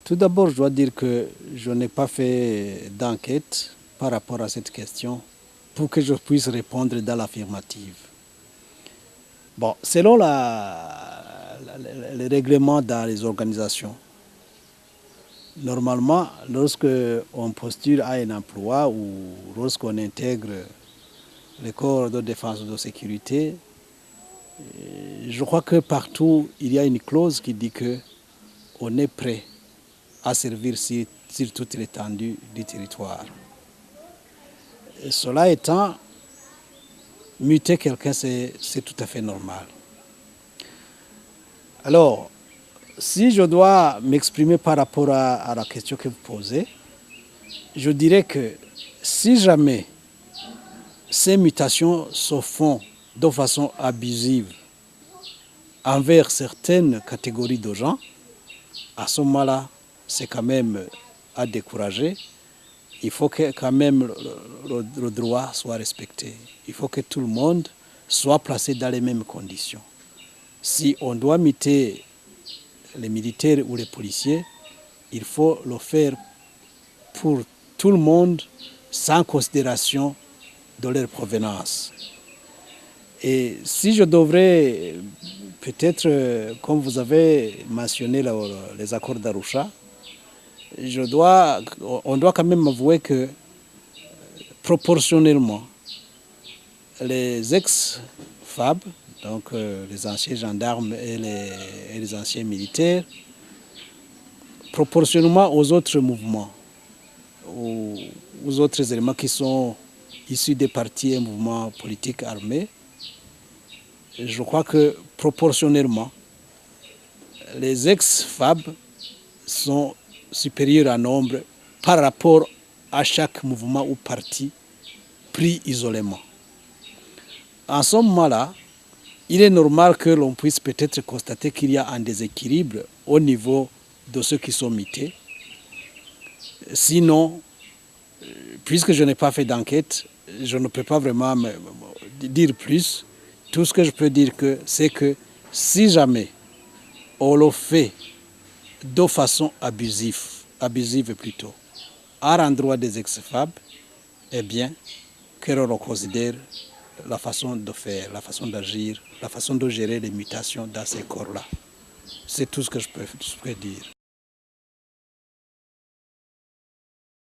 Tout d'abord, je dois dire que je n'ai pas fait d'enquête par rapport à cette question pour que je puisse répondre dans l'affirmative. Bon, selon les règlements dans les organisations, normalement, lorsque on postule à un emploi ou lorsqu'on intègre les corps de défense ou de sécurité, je crois que partout, il y a une clause qui dit qu'on est prêt à servir sur toute l'étendue du territoire. Et cela étant, muter quelqu'un, c'est tout à fait normal. Alors, si je dois m'exprimer par rapport à la question que vous posez, je dirais que si jamais ces mutations se font de façon abusive envers certaines catégories de gens, à ce moment-là, c'est quand même à décourager. Il faut que quand même le droit soit respecté. Il faut que tout le monde soit placé dans les mêmes conditions. Si on doit muter les militaires ou les policiers, il faut le faire pour tout le monde sans considération de leur provenance. Et si je devrais, peut-être, comme vous avez mentionné les accords d'Arusha, on doit quand même avouer que proportionnellement, les ex-FAB, donc les anciens gendarmes et les anciens militaires, proportionnellement aux autres mouvements, aux autres éléments qui sont issus des partis et mouvements politiques armés, je crois que proportionnellement, les ex-FAB sont supérieurs en nombre par rapport à chaque mouvement ou parti pris isolément. En ce moment-là, il est normal que l'on puisse peut-être constater qu'il y a un déséquilibre au niveau de ceux qui sont mutés. Sinon, puisque je n'ai pas fait d'enquête, je ne peux pas vraiment dire plus. Tout ce que je peux dire, c'est que si jamais on le fait de façon abusive plutôt, à l'endroit des ex-FAB, eh bien, que l'on considère la façon de faire, la façon d'agir, la façon de gérer les mutations dans ces corps-là. C'est tout ce que je peux dire.